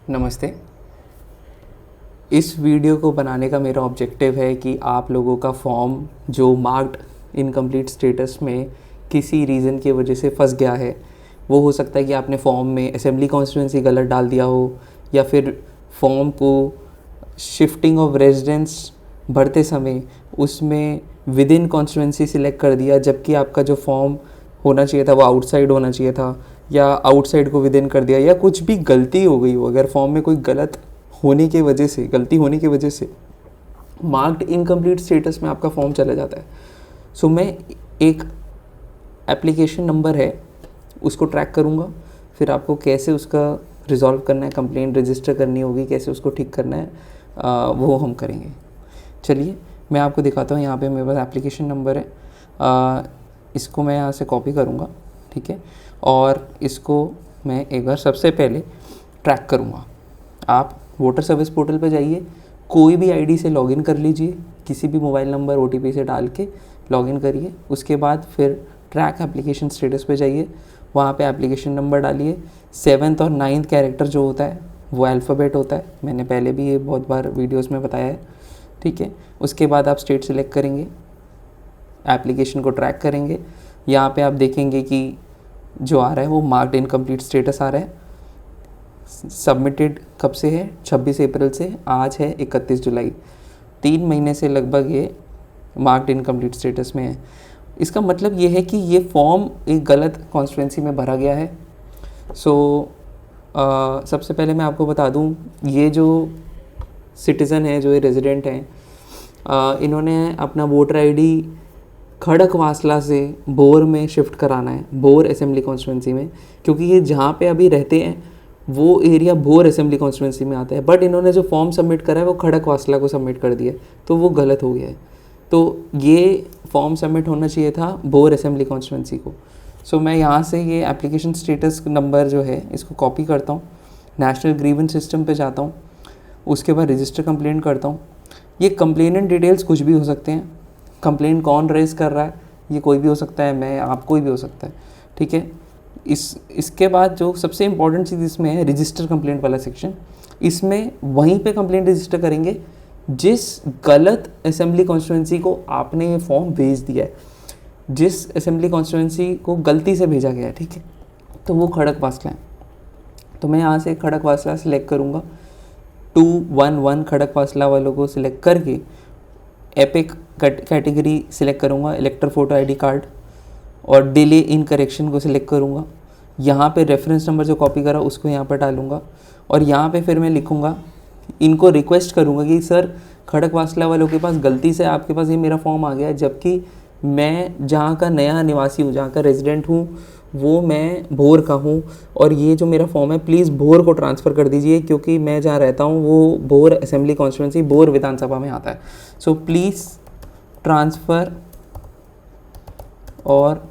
नमस्ते। इस वीडियो को बनाने का मेरा ऑब्जेक्टिव है कि आप लोगों का फॉर्म जो मार्क्ड इनकम्प्लीट स्टेटस में किसी रीज़न की वजह से फंस गया है, वो हो सकता है कि आपने फॉर्म में असेंबली कॉन्स्टिट्यूंसी गलत डाल दिया हो, या फिर फॉर्म को शिफ्टिंग ऑफ रेजिडेंस भरते समय उसमें विद इन कॉन्स्टिट्यूंसी सिलेक्ट कर दिया, जबकि आपका जो फॉर्म होना चाहिए था वो आउटसाइड होना चाहिए था, या आउटसाइड को विद इन कर दिया, या कुछ भी गलती हो गई हो। अगर फॉर्म में कोई गलती होने की वजह से मार्क्ड इनकम्प्लीट स्टेटस में आपका फॉर्म चला जाता है। सो मैं एक एप्लीकेशन नंबर है उसको ट्रैक करूँगा, फिर आपको कैसे उसका रिजॉल्व करना है, कंप्लेंट रजिस्टर करनी होगी, कैसे उसको ठीक करना है, वो हम करेंगे। चलिए मैं आपको दिखाता हूँ। यहाँ पे मेरे पास एप्लीकेशन नंबर है, इसको मैं यहाँ से कॉपी करूँगा, ठीक है, और इसको मैं एक बार सबसे पहले ट्रैक करूँगा। आप वोटर सर्विस पोर्टल पर जाइए, कोई भी आईडी से लॉगिन कर लीजिए, किसी भी मोबाइल नंबर ओटीपी से डाल के लॉगिन करिए। उसके बाद फिर ट्रैक एप्लीकेशन स्टेटस पे जाइए, वहाँ पे एप्लीकेशन नंबर डालिए। 7th और 9th कैरेक्टर जो होता है वो अल्फ़ाबेट होता है, मैंने पहले भी ये बहुत बार वीडियोस में बताया है, ठीक है। उसके बाद आप स्टेट सेलेक्ट करेंगे, एप्लीकेशन को ट्रैक करेंगे। यहाँ पे आप देखेंगे कि जो आ रहा है वो मार्क्ड इनकम्प्लीट स्टेटस आ रहा है। सबमिटेड कब से है? 26 अप्रैल से, आज है 31 जुलाई। 3 महीने से लगभग ये मार्क्ड इनकम्प्लीट स्टेटस में है। इसका मतलब ये है कि ये फॉर्म एक गलत कॉन्स्टिट्यूंसी में भरा गया है। सबसे पहले मैं आपको बता दूं, ये जो सिटीज़न है, जो ये रेजिडेंट हैं, इन्होंने अपना वोटर आईडी खड़कवासला से भोर में शिफ्ट कराना है, भोर असेंबली कॉन्स्टिट्यूंसी में, क्योंकि ये जहाँ पे अभी रहते हैं वो एरिया भोर असेंबली कॉन्स्टिट्यूंसी में आता है। बट इन्होंने जो फॉर्म सबमिट करा है वो खड़कवासला को सबमिट कर दिया, तो वो गलत हो गया है। तो ये फॉर्म सबमिट होना चाहिए था भोर असेंबली कॉन्स्टिट्यूंसी को। सो मैं यहाँ से ये एप्लीकेशन स्टेटस नंबर जो है इसको कॉपी करता हूँ, नेशनल ग्रीवेंस सिस्टम पे जाता हूँ, उसके बाद रजिस्टर कंप्लेंट करता हूँ। ये कंप्लेनेंट डिटेल्स कुछ भी हो सकते हैं, कंप्लेंट कौन रेज कर रहा है ये कोई भी हो सकता है, मैं, आप, कोई भी हो सकता है, ठीक है। इसके बाद जो सबसे इम्पॉर्टेंट चीज़ इसमें है रजिस्टर कंप्लेंट वाला सेक्शन। इसमें वहीं पे कंप्लेंट रजिस्टर करेंगे जिस गलत असेंबली कॉन्स्टिट्यूंसी को आपने ये फॉर्म भेज दिया है, जिस असेंबली कॉन्स्टिट्यूंसी को गलती से भेजा गया है, ठीक है, तो वो खड़कवासला है। तो मैं यहाँ से खड़कवासला सिलेक्ट करूँगा, 211 खड़कवासला वालों को सिलेक्ट करके एपिक कैटेगरी सिलेक्ट करूँगा, इलेक्टर फोटो आईडी कार्ड, और डिले इन करेक्शन को सिलेक्ट करूँगा। यहाँ पे रेफरेंस नंबर जो कॉपी करा उसको यहाँ पर डालूँगा, और यहाँ पे फिर मैं लिखूँगा, इनको रिक्वेस्ट करूँगा कि सर खड़कवासला वालों के पास गलती से आपके पास ये मेरा फॉर्म आ गया है, जबकि मैं जहाँ का नया निवासी हूँ, जहाँ का रेजिडेंट हूँ, वो मैं भोर का हूँ, और ये जो मेरा फॉर्म है प्लीज़ भोर को ट्रांसफ़र कर दीजिए, क्योंकि मैं जहाँ रहता हूँ वो भोर असेंबली कॉन्स्टिट्यूंसी भोर विधानसभा में आता है। सो प्लीज़ ट्रांसफ़र और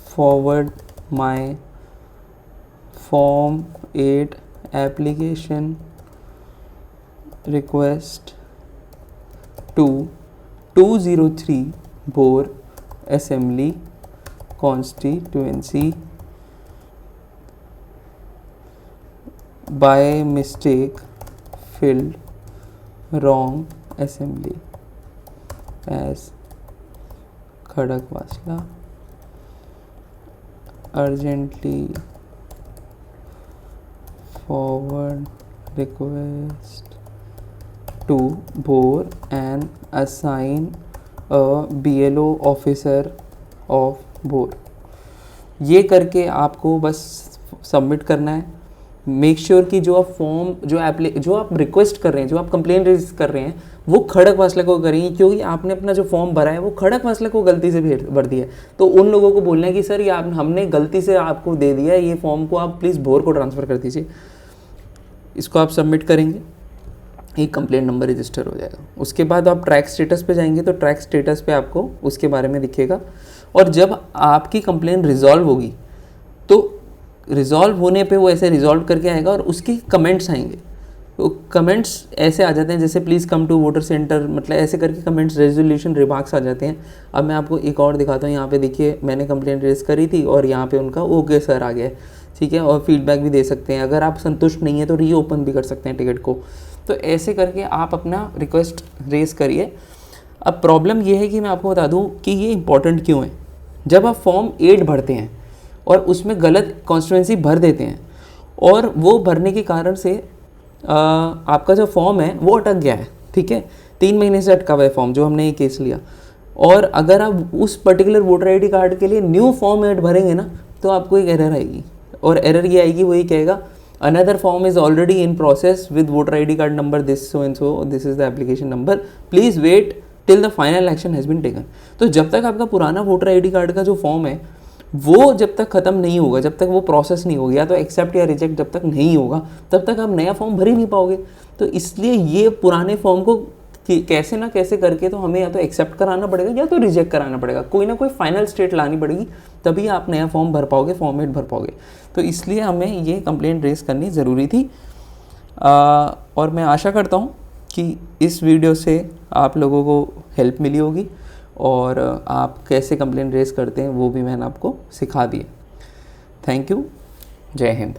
forward my form 8 application request to 203 Bhor assembly constituency, by mistake filled wrong assembly as Khadakwasla, urgently forward request to Bhor and assign a BLO officer of Bhor। ये करके आपको बस submit करना है। मेक श्योर कि जो आप फॉर्म, जो आप रिक्वेस्ट कर रहे हैं, जो आप कंप्लेंट रजिस्टर कर रहे हैं, वो खड़कवासला को करेंगे, क्योंकि आपने अपना जो फॉर्म भरा है वो खड़कवासला को गलती से भर दिया है। तो उन लोगों को बोलना है कि सर ये हमने गलती से आपको दे दिया है, ये फॉर्म को आप प्लीज़ भोर को ट्रांसफ़र कर दीजिए। इसको आप सबमिट करेंगे, एक कंप्लेंट नंबर रजिस्टर हो जाएगा। उसके बाद आप ट्रैक स्टेटस पे जाएंगे, तो ट्रैक स्टेटस पे आपको उसके बारे में दिखेगा, और जब आपकी कंप्लेंट रिजॉल्व होगी तो रिजॉल्व होने पे वो ऐसे रिजॉल्व करके आएगा, और उसके कमेंट्स आएंगे। तो कमेंट्स ऐसे आ जाते हैं जैसे please come to voter centre, मतलब ऐसे करके कमेंट्स, रेजोल्यूशन, रिमार्क्स आ जाते हैं। अब मैं आपको एक और दिखाता हूँ। यहाँ पे देखिए मैंने कंप्लेंट रेज करी थी और यहाँ पे उनका ओके सर आ गया है। ठीक है, और फीडबैक भी दे सकते हैं। अगर आप संतुष्ट नहीं है तो रीओपन भी कर सकते हैं टिकट को। तो ऐसे करके आप अपना रिक्वेस्ट रेज करिए। अब प्रॉब्लम ये है कि मैं आपको बता दूं कि ये इंपॉर्टेंट क्यों है। जब आप फॉर्म 8 भरते हैं और उसमें गलत कॉन्स्टिट्यूएंसी भर देते हैं और वो भरने के कारण से आपका जो फॉर्म है वो अटक गया है, ठीक है, 3 महीने से अटका हुआ है फॉर्म, जो हमने ये केस लिया, और अगर आप उस पर्टिकुलर वोटर आईडी कार्ड के लिए न्यू फॉर्म 8 भरेंगे ना तो आपको एक एरर आएगी, और एरर ये आएगी, वही कहेगा another form is already in process with voter ID card number this so and so, this is the application number, please wait till the final action has been taken. तो जब तक आपका पुराना वोटर आईडी कार्ड का जो form है वो जब तक ख़त्म नहीं होगा, जब तक वो प्रोसेस नहीं होगा, या तो एक्सेप्ट या रिजेक्ट जब तक नहीं होगा, तब तक आप नया फॉर्म भर ही नहीं पाओगे। तो इसलिए ये पुराने फॉर्म को कैसे ना कैसे करके तो हमें या तो एक्सेप्ट कराना पड़ेगा या तो रिजेक्ट कराना पड़ेगा, कोई ना कोई फाइनल स्टेट लानी पड़ेगी, तभी आप नया फॉर्म भर पाओगे, फॉर्म 8 भर पाओगे। तो इसलिए हमें ये कंप्लेंट रेज करनी ज़रूरी थी। और मैं आशा करता हूँ कि इस वीडियो से आप लोगों को हेल्प मिली होगी, और आप कैसे कंप्लेंट रेज करते हैं वो भी मैंने आपको सिखा दिया। थैंक यू, जय हिंद।